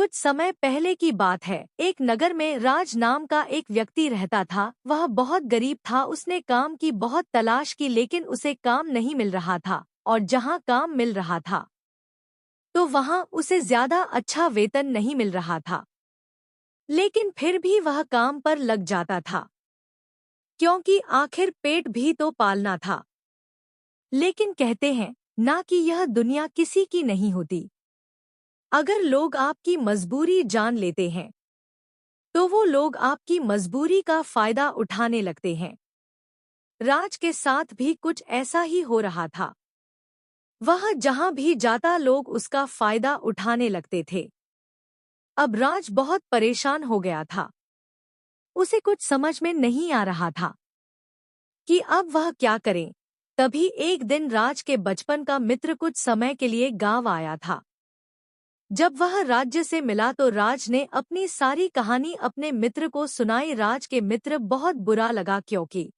कुछ समय पहले की बात है। एक नगर में राज नाम का एक व्यक्ति रहता था। वह बहुत गरीब था। उसने काम की बहुत तलाश की, लेकिन उसे काम नहीं मिल रहा था, और जहाँ काम मिल रहा था तो वहाँ उसे ज्यादा अच्छा वेतन नहीं मिल रहा था। लेकिन फिर भी वह काम पर लग जाता था, क्योंकि आखिर पेट भी तो पालना था। लेकिन कहते हैं ना कि यह दुनिया किसी की नहीं होती। अगर लोग आपकी मजबूरी जान लेते हैं तो वो लोग आपकी मजबूरी का फायदा उठाने लगते हैं। राज के साथ भी कुछ ऐसा ही हो रहा था। वह जहां भी जाता लोग उसका फायदा उठाने लगते थे। अब राज बहुत परेशान हो गया था। उसे कुछ समझ में नहीं आ रहा था कि अब वह क्या करे। तभी एक दिन राज के बचपन का मित्र कुछ समय के लिए गांव आया था। जब वह राज्य से मिला तो राज ने अपनी सारी कहानी अपने मित्र को सुनाई। राज के मित्र बहुत बुरा लगा, क्योंकि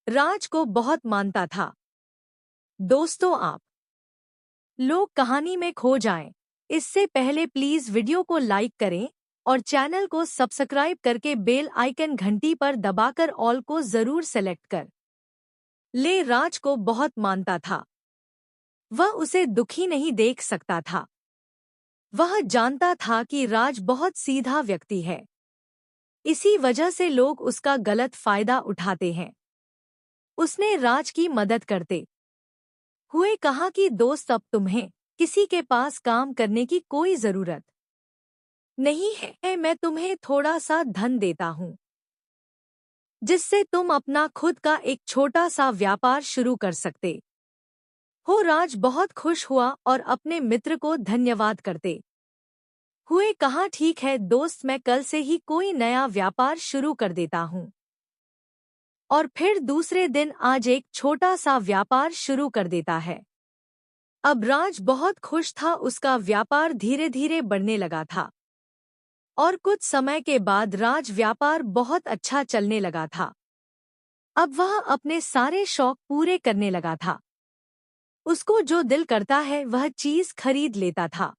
राज को बहुत मानता था। दोस्तों, आप लोग कहानी में खो जाएं, इससे पहले प्लीज वीडियो को लाइक करें और चैनल को सब्सक्राइब करके बेल आइकन घंटी पर दबाकर ऑल को जरूर सेलेक्ट कर ले। राज को बहुत मानता था। वह उसे दुखी नहीं देख सकता था। वह जानता था कि राज बहुत सीधा व्यक्ति है। इसी वजह से लोग उसका गलत फायदा उठाते हैं। उसने राज की मदद करते हुए कहा कि दोस्त, अब तुम्हें किसी के पास काम करने की कोई जरूरत नहीं है। मैं तुम्हें थोड़ा सा धन देता हूँ, जिससे तुम अपना खुद का एक छोटा सा व्यापार शुरू कर सकते हो। राज बहुत खुश हुआ और अपने मित्र को धन्यवाद करते हुए कहा, ठीक है दोस्त, मैं कल से ही कोई नया व्यापार शुरू कर देता हूँ। और फिर दूसरे दिन आज एक छोटा सा व्यापार शुरू कर देता है। अब राज बहुत खुश था। उसका व्यापार धीरे धीरे बढ़ने लगा था और कुछ समय के बाद राज व्यापार बहुत अच्छा चलने लगा था। अब वह अपने सारे शौक पूरे करने लगा था। उसको जो दिल करता है वह चीज खरीद लेता था।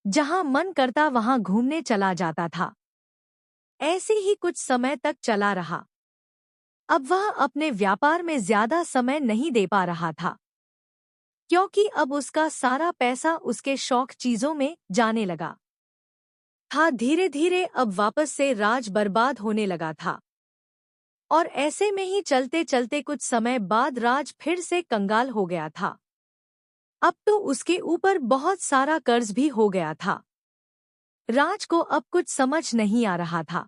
जहां मन करता वहां घूमने चला जाता था। ऐसे ही कुछ समय तक चला रहा। अब वह अपने व्यापार में ज्यादा समय नहीं दे पा रहा था, क्योंकि अब उसका सारा पैसा उसके शौक चीजों में जाने लगा था। धीरे धीरे अब वापस से राज बर्बाद होने लगा था। और ऐसे में ही चलते चलते कुछ समय बाद राज फिर से कंगाल हो गया था। अब तो उसके ऊपर बहुत सारा कर्ज भी हो गया था। राज को अब कुछ समझ नहीं आ रहा था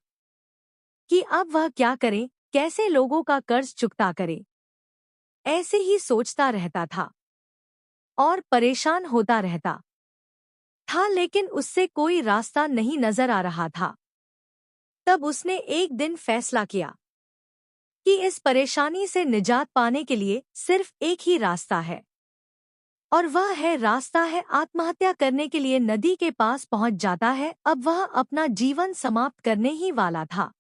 कि अब वह क्या करे, कैसे लोगों का कर्ज चुकता करे। ऐसे ही सोचता रहता था और परेशान होता रहता था, लेकिन उससे कोई रास्ता नहीं नजर आ रहा था। तब उसने एक दिन फैसला किया कि इस परेशानी से निजात पाने के लिए सिर्फ एक ही रास्ता है, और वह रास्ता है आत्महत्या करने के लिए। नदी के पास पहुंच जाता है। अब वह अपना जीवन समाप्त करने ही वाला था।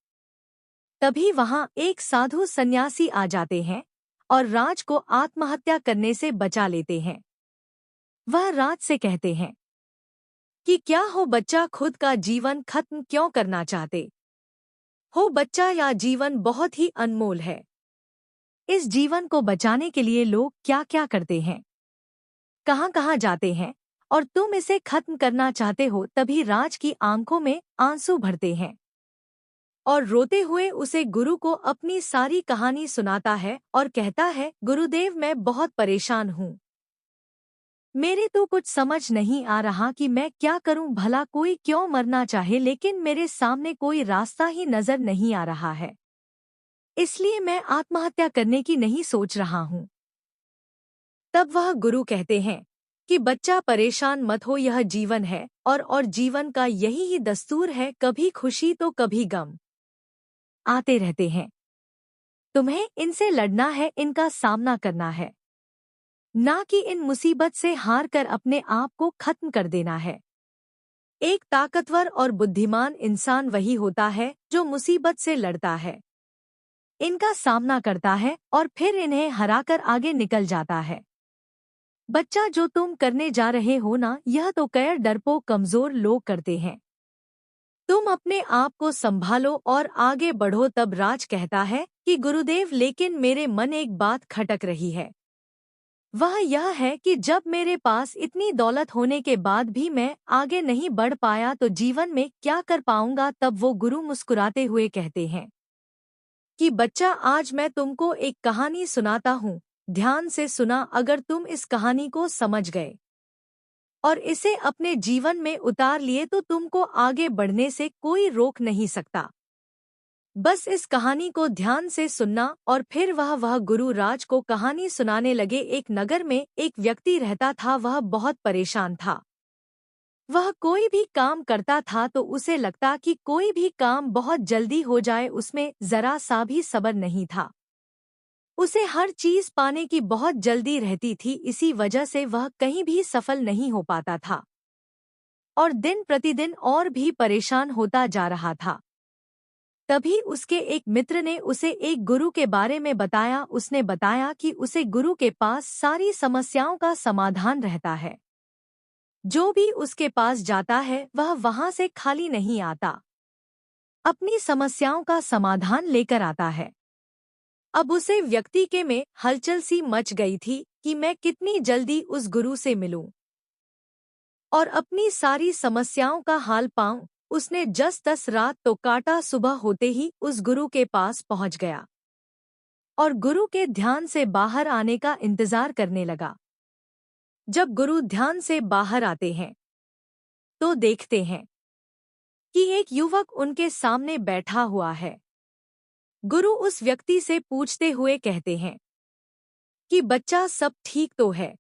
तभी वहां एक साधु सन्यासी आ जाते हैं और राज को आत्महत्या करने से बचा लेते हैं। वह राज से कहते हैं कि क्या हो बच्चा, खुद का जीवन खत्म क्यों करना चाहते हो बच्चा? यह जीवन बहुत ही अनमोल है। इस जीवन को बचाने के लिए लोग क्या क्या करते हैं, कहां कहां जाते हैं, और तुम इसे खत्म करना चाहते हो। तभी राज की आंखों में आंसू भरते हैं और रोते हुए उसे गुरु को अपनी सारी कहानी सुनाता है और कहता है, गुरुदेव, मैं बहुत परेशान हूँ। मेरे तो कुछ समझ नहीं आ रहा कि मैं क्या करूं। भला कोई क्यों मरना चाहे, लेकिन मेरे सामने कोई रास्ता ही नजर नहीं आ रहा है। इसलिए मैं आत्महत्या करने की नहीं सोच रहा हूं। तब वह गुरु कहते हैं कि बच्चा, परेशान मत हो, यह जीवन है और जीवन का यही ही दस्तूर है। कभी खुशी तो कभी गम आते रहते हैं। तुम्हें इनसे लड़ना है, इनका सामना करना है, ना कि इन मुसीबत से हार कर अपने आप को खत्म कर देना है। एक ताकतवर और बुद्धिमान इंसान वही होता है जो मुसीबत से लड़ता है, इनका सामना करता है और फिर इन्हें हराकर आगे निकल जाता है। बच्चा, जो तुम करने जा रहे हो ना, यह तो गैर डरपोक कमजोर लोग करते हैं। तुम अपने आप को संभालो और आगे बढ़ो। तब राज कहता है कि गुरुदेव, लेकिन मेरे मन एक बात खटक रही है। वह यह है कि जब मेरे पास इतनी दौलत होने के बाद भी मैं आगे नहीं बढ़ पाया तो जीवन में क्या कर पाऊंगा। तब वो गुरु मुस्कुराते हुए कहते हैं कि बच्चा, आज मैं तुमको एक कहानी सुनाता हूँ। ध्यान से सुना। अगर तुम इस कहानी को समझ गए और इसे अपने जीवन में उतार लिए तो तुमको आगे बढ़ने से कोई रोक नहीं सकता। बस इस कहानी को ध्यान से सुनना। और फिर वह गुरु राज को कहानी सुनाने लगे। एक नगर में एक व्यक्ति रहता था। वह बहुत परेशान था। वह कोई भी काम करता था तो उसे लगता कि कोई भी काम बहुत जल्दी हो जाए, उसमें जरा सा भी सब्र नहीं था। उसे हर चीज पाने की बहुत जल्दी रहती थी। इसी वजह से वह कहीं भी सफल नहीं हो पाता था और दिन प्रतिदिन और भी परेशान होता जा रहा था। तभी उसके एक मित्र ने उसे एक गुरु के बारे में बताया। उसने बताया कि उसे गुरु के पास सारी समस्याओं का समाधान रहता है। जो भी उसके पास जाता है वह वहां से खाली नहीं आता, अपनी समस्याओं का समाधान लेकर आता है। अब उसे व्यक्ति के में हलचल सी मच गई थी कि मैं कितनी जल्दी उस गुरु से मिलूं और अपनी सारी समस्याओं का हाल पाऊं। उसने जस तस रात तो काटा। सुबह होते ही उस गुरु के पास पहुंच गया और गुरु के ध्यान से बाहर आने का इंतजार करने लगा। जब गुरु ध्यान से बाहर आते हैं तो देखते हैं कि एक युवक उनके सामने बैठा हुआ है। गुरु उस व्यक्ति से पूछते हुए कहते हैं कि बच्चा, सब ठीक तो है?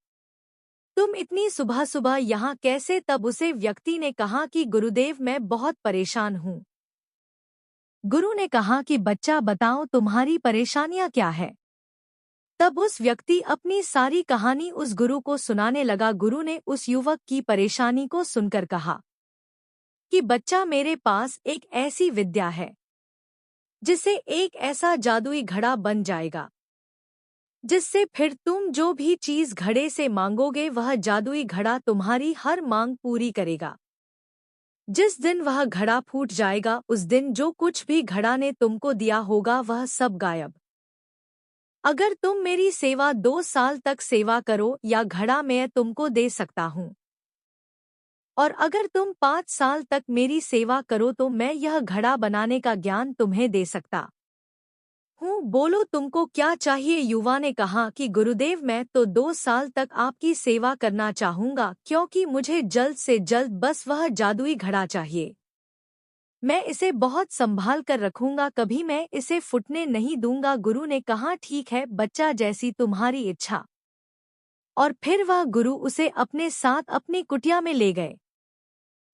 तुम इतनी सुबह सुबह यहाँ कैसे? तब उसे व्यक्ति ने कहा कि गुरुदेव, मैं बहुत परेशान हूँ। गुरु ने कहा कि बच्चा, बताओ तुम्हारी परेशानियां क्या है? तब उस व्यक्ति अपनी सारी कहानी उस गुरु को सुनाने लगा। गुरु ने उस युवक की परेशानी को सुनकर कहा कि बच्चा, मेरे पास एक ऐसी विद्या है जिससे एक ऐसा जादुई घड़ा बन जाएगा जिससे फिर तुम जो भी चीज घड़े से मांगोगे वह जादुई घड़ा तुम्हारी हर मांग पूरी करेगा। जिस दिन वह घड़ा फूट जाएगा उस दिन जो कुछ भी घड़ा ने तुमको दिया होगा वह सब गायब। अगर तुम मेरी सेवा 2 साल तक सेवा करो या घड़ा मैं तुमको दे सकता हूँ, और अगर तुम 5 साल तक मेरी सेवा करो तो मैं यह घड़ा बनाने का ज्ञान तुम्हें दे सकता हूँ। बोलो तुमको क्या चाहिए? युवा ने कहा कि गुरुदेव, मैं तो 2 साल तक आपकी सेवा करना चाहूँगा, क्योंकि मुझे जल्द से जल्द बस वह जादुई घड़ा चाहिए। मैं इसे बहुत संभाल कर रखूंगा, कभी मैं इसे फूटने नहीं दूंगा। गुरु ने कहा, ठीक है बच्चा, जैसी तुम्हारी इच्छा। और फिर वह गुरु उसे अपने साथ अपनी कुटिया में ले गए,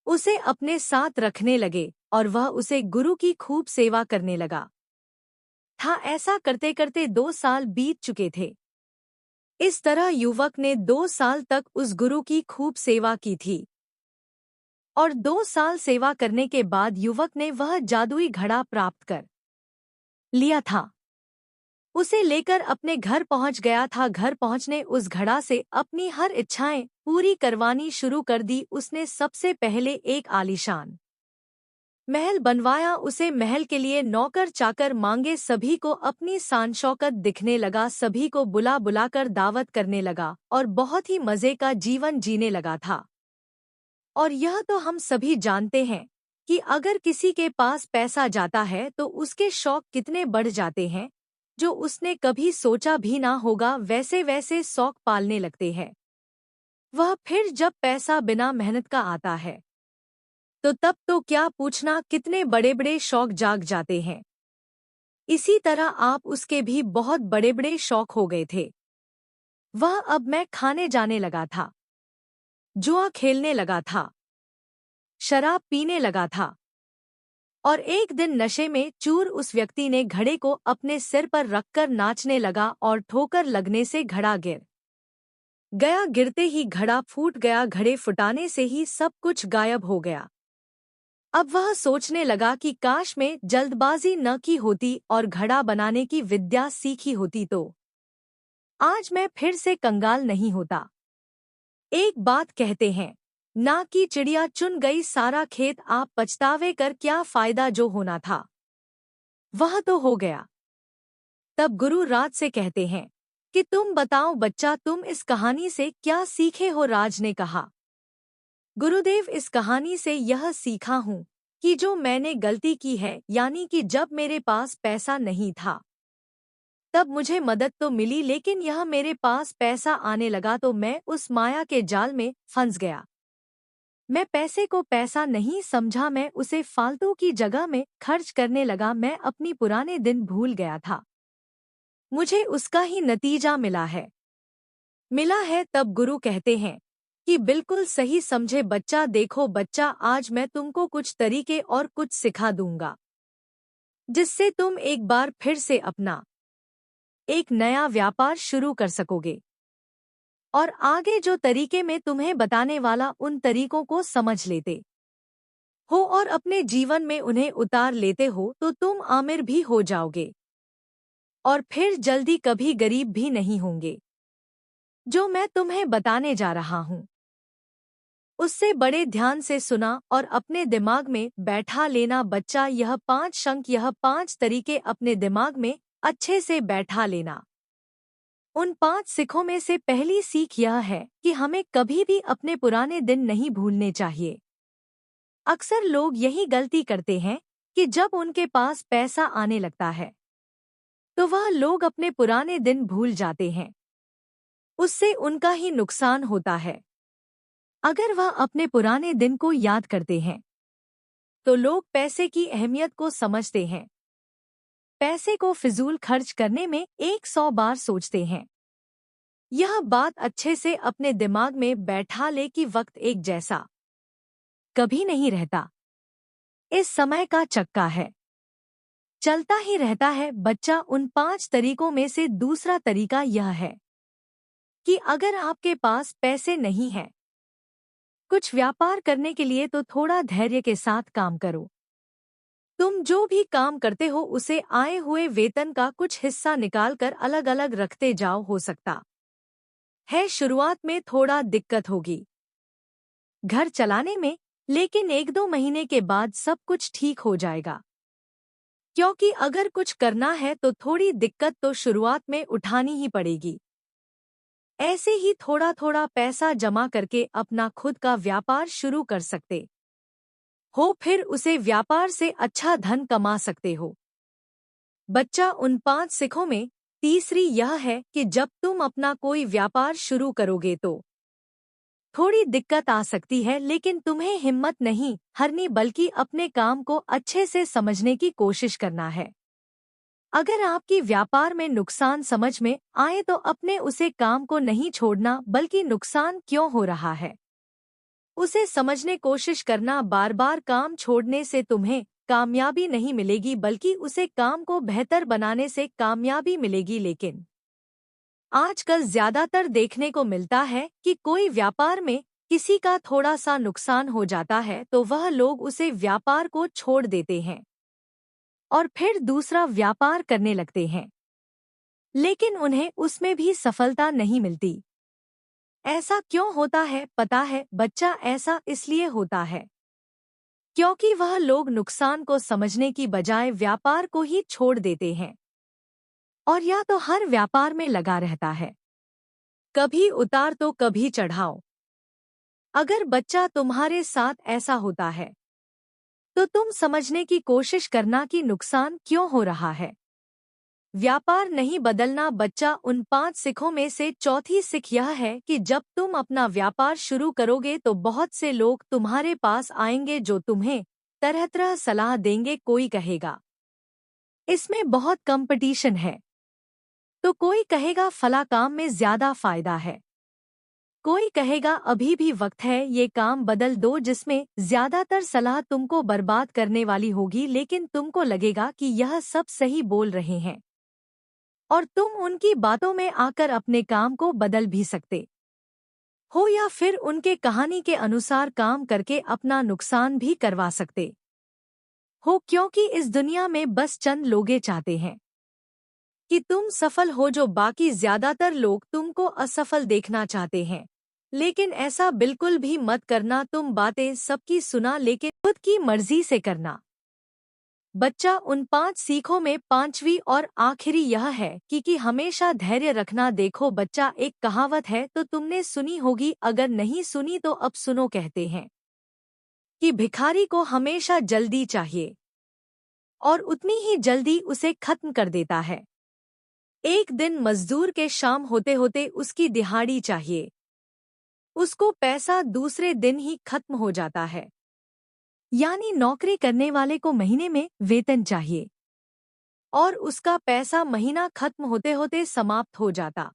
उसे अपने साथ रखने लगे और वह उसे गुरु की खूब सेवा करने लगा था। ऐसा करते करते 2 साल बीत चुके थे। इस तरह युवक ने 2 साल तक उस गुरु की खूब सेवा की थी और 2 साल सेवा करने के बाद युवक ने वह जादुई घड़ा प्राप्त कर लिया था। उसे लेकर अपने घर पहुंच गया था। घर पहुंचने उस घड़ा से अपनी हर इच्छाएं पूरी करवानी शुरू कर दी। उसने सबसे पहले एक आलीशान महल बनवाया। उसे महल के लिए नौकर चाकर मांगे, सभी को अपनी शान शौकत दिखने लगा, सभी को बुला बुलाकर दावत करने लगा और बहुत ही मजे का जीवन जीने लगा था। और यह तो हम सभी जानते हैं कि अगर किसी के पास पैसा जाता है तो उसके शौक कितने बढ़ जाते हैं, जो उसने कभी सोचा भी ना होगा वैसे वैसे शौक पालने लगते हैं। वह फिर जब पैसा बिना मेहनत का आता है तो तब तो क्या पूछना, कितने बड़े बड़े शौक जाग जाते हैं। इसी तरह आप उसके भी बहुत बड़े बड़े शौक हो गए थे। वह अब मैं खाने जाने लगा था, जुआ खेलने लगा था, शराब पीने लगा था और एक दिन नशे में चूर उस व्यक्ति ने घड़े को अपने सिर पर रखकर नाचने लगा और ठोकर लगने से घड़ा गिर गया। गिरते ही घड़ा फूट गया। घड़े फुटाने से ही सब कुछ गायब हो गया। अब वह सोचने लगा कि काश में जल्दबाजी न की होती और घड़ा बनाने की विद्या सीखी होती तो आज मैं फिर से कंगाल नहीं होता। एक बात कहते हैं, ना कि चिड़िया चुन गई सारा खेत, आप पछतावे कर क्या फायदा, जो होना था वह तो हो गया। तब गुरु राज से कहते हैं कि तुम बताओ बच्चा, तुम इस कहानी से क्या सीखे हो। राज ने कहा, गुरुदेव, इस कहानी से यह सीखा हूँ कि जो मैंने गलती की है, यानी कि जब मेरे पास पैसा नहीं था तब मुझे मदद तो मिली, लेकिन यह मेरे पास पैसा आने लगा तो मैं उस माया के जाल में फंस गया। मैं पैसे को पैसा नहीं समझा, मैं उसे फालतू की जगह में खर्च करने लगा। मैं अपनी पुराने दिन भूल गया था, मुझे उसका ही नतीजा मिला है। तब गुरु कहते हैं कि बिल्कुल सही समझे बच्चा। देखो बच्चा, आज मैं तुमको कुछ तरीके और कुछ सिखा दूंगा जिससे तुम एक बार फिर से अपना एक नया व्यापार शुरू कर सकोगे। और आगे जो तरीके मैं तुम्हें बताने वाला, उन तरीकों को समझ लेते हो और अपने जीवन में उन्हें उतार लेते हो तो तुम आमिर भी हो जाओगे और फिर जल्दी कभी गरीब भी नहीं होंगे। जो मैं तुम्हें बताने जा रहा हूँ उससे बड़े ध्यान से सुना और अपने दिमाग में बैठा लेना बच्चा। यह 5 अंक, यह 5 तरीके अपने दिमाग में अच्छे से बैठा लेना। उन 5 सीखों में से पहली सीख यह है कि हमें कभी भी अपने पुराने दिन नहीं भूलने चाहिए। अक्सर लोग यही गलती करते हैं कि जब उनके पास पैसा आने लगता है तो वह लोग अपने पुराने दिन भूल जाते हैं। उससे उनका ही नुकसान होता है। अगर वह अपने पुराने दिन को याद करते हैं तो लोग पैसे की अहमियत को समझते हैं। पैसे को फिजूल खर्च करने में 100 बार सोचते हैं। यह बात अच्छे से अपने दिमाग में बैठा ले कि वक्त एक जैसा कभी नहीं रहता। इस समय का चक्का है, चलता ही रहता है बच्चा। उन 5 तरीकों में से दूसरा तरीका यह है कि अगर आपके पास पैसे नहीं हैं कुछ व्यापार करने के लिए तो थोड़ा धैर्य के साथ काम करो। तुम जो भी काम करते हो उसे आए हुए वेतन का कुछ हिस्सा निकालकर अलग अलग रखते जाओ। हो सकता है शुरुआत में थोड़ा दिक्कत होगी घर चलाने में, लेकिन 1-2 महीने के बाद सब कुछ ठीक हो जाएगा। क्योंकि अगर कुछ करना है तो थोड़ी दिक्कत तो शुरुआत में उठानी ही पड़ेगी। ऐसे ही थोड़ा थोड़ा पैसा जमा करके अपना खुद का व्यापार शुरू कर सकते हो, फिर उसे व्यापार से अच्छा धन कमा सकते हो। बच्चा, उन 5 सीखों में तीसरी यह है कि जब तुम अपना कोई व्यापार शुरू करोगे तो थोड़ी दिक्कत आ सकती है, लेकिन तुम्हें हिम्मत नहीं हारनी बल्कि अपने काम को अच्छे से समझने की कोशिश करना है। अगर आपकी व्यापार में नुकसान समझ में आए तो अपने उसे काम को नहीं छोड़ना, बल्कि नुकसान क्यों हो रहा है उसे समझने कोशिश करना। बार बार काम छोड़ने से तुम्हें कामयाबी नहीं मिलेगी, बल्कि उसे काम को बेहतर बनाने से कामयाबी मिलेगी। लेकिन आजकल ज्यादातर देखने को मिलता है कि कोई व्यापार में किसी का थोड़ा सा नुकसान हो जाता है तो वह लोग उसे व्यापार को छोड़ देते हैं और फिर दूसरा व्यापार करने लगते हैं, लेकिन उन्हें उसमें भी सफलता नहीं मिलती। ऐसा क्यों होता है पता है बच्चा? ऐसा इसलिए होता है क्योंकि वह लोग नुकसान को समझने की बजाय व्यापार को ही छोड़ देते हैं और या तो हर व्यापार में लगा रहता है, कभी उतार तो कभी चढ़ाओ। अगर बच्चा तुम्हारे साथ ऐसा होता है तो तुम समझने की कोशिश करना कि नुकसान क्यों हो रहा है। व्यापार नहीं बदलना बच्चा। उन 5 सीखों में से चौथी सीख यह है कि जब तुम अपना व्यापार शुरू करोगे तो बहुत से लोग तुम्हारे पास आएंगे जो तुम्हें तरह तरह सलाह देंगे। कोई कहेगा इसमें बहुत कंपटीशन है, तो कोई कहेगा फला काम में ज्यादा फायदा है, कोई कहेगा अभी भी वक्त है, ये काम बदल दो। जिसमें ज्यादातर सलाह तुमको बर्बाद करने वाली होगी, लेकिन तुमको लगेगा कि यह सब सही बोल रहे हैं और तुम उनकी बातों में आकर अपने काम को बदल भी सकते हो या फिर उनके कहानी के अनुसार काम करके अपना नुकसान भी करवा सकते हो। क्योंकि इस दुनिया में बस चंद लोग चाहते हैं कि तुम सफल हो, जो बाकी ज्यादातर लोग तुमको असफल देखना चाहते हैं। लेकिन ऐसा बिल्कुल भी मत करना, तुम बातें सबकी सुना लेकिन खुद की मर्जी से करना। बच्चा, उन 5 सीखों में 5वीं और आखिरी यह है कि हमेशा धैर्य रखना। देखो बच्चा, एक कहावत है तो तुमने सुनी होगी, अगर नहीं सुनी तो अब सुनो। कहते हैं कि भिखारी को हमेशा जल्दी चाहिए और उतनी ही जल्दी उसे खत्म कर देता है। एक दिन मजदूर के शाम होते होते उसकी दिहाड़ी चाहिए, उसको पैसा दूसरे दिन ही खत्म हो जाता है। यानी नौकरी करने वाले को महीने में वेतन चाहिए और उसका पैसा महीना खत्म होते होते समाप्त हो जाता।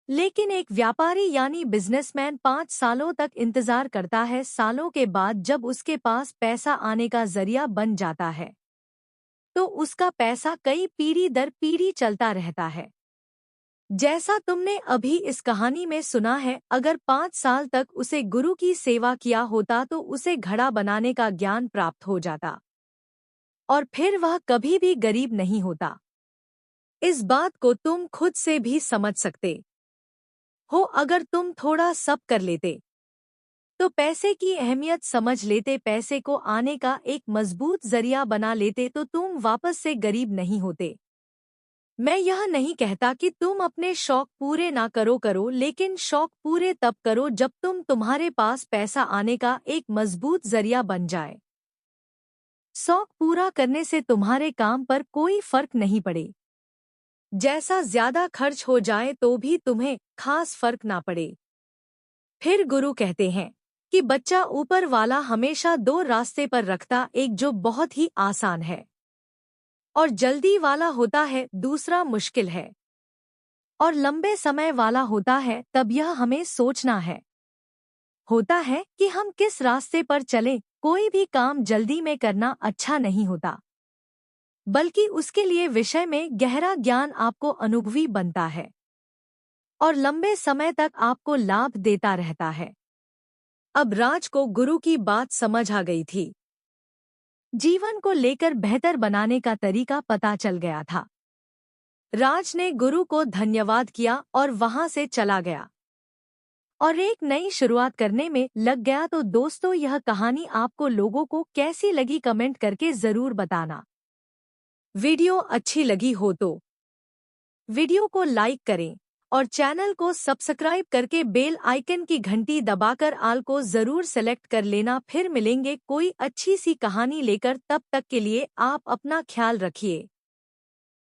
लेकिन एक व्यापारी यानी बिजनेसमैन 5 सालों तक इंतजार करता है। सालों के बाद जब उसके पास पैसा आने का जरिया बन जाता है तो उसका पैसा कई पीढ़ी दर पीढ़ी चलता रहता है। जैसा तुमने अभी इस कहानी में सुना है, अगर 5 साल तक उसे गुरु की सेवा किया होता तो उसे घड़ा बनाने का ज्ञान प्राप्त हो जाता और फिर वह कभी भी गरीब नहीं होता। इस बात को तुम खुद से भी समझ सकते हो। अगर तुम थोड़ा सब कर लेते तो पैसे की अहमियत समझ लेते, पैसे को आने का एक मजबूत जरिया बना लेते तो तुम वापस से गरीब नहीं होते। मैं यह नहीं कहता कि तुम अपने शौक पूरे ना करो, लेकिन शौक पूरे तब करो जब तुम्हारे पास पैसा आने का एक मजबूत जरिया बन जाए। शौक पूरा करने से तुम्हारे काम पर कोई फर्क नहीं पड़े। जैसा ज्यादा खर्च हो जाए तो भी तुम्हें खास फर्क ना पड़े। फिर गुरु कहते हैं कि बच्चा, ऊपर वाला हमेशा 2 रास्ते पर रखता, एक जो बहुत ही आसान है और जल्दी वाला होता है, दूसरा मुश्किल है और लंबे समय वाला होता है। तब यह हमें सोचना है होता है कि हम किस रास्ते पर चलें। कोई भी काम जल्दी में करना अच्छा नहीं होता, बल्कि उसके लिए विषय में गहरा ज्ञान आपको अनुभवी बनता है और लंबे समय तक आपको लाभ देता रहता है। अब राज को गुरु की बात समझ आ गई थी। जीवन को लेकर बेहतर बनाने का तरीका पता चल गया था। राज ने गुरु को धन्यवाद किया और वहां से चला गया और एक नई शुरुआत करने में लग गया। तो दोस्तों, यह कहानी आपको लोगों को कैसी लगी कमेंट करके जरूर बताना। वीडियो अच्छी लगी हो तो वीडियो को लाइक करें और चैनल को सब्सक्राइब करके बेल आइकन की घंटी दबाकर आल को जरूर सेलेक्ट कर लेना। फिर मिलेंगे कोई अच्छी सी कहानी लेकर, तब तक के लिए आप अपना ख्याल रखिए।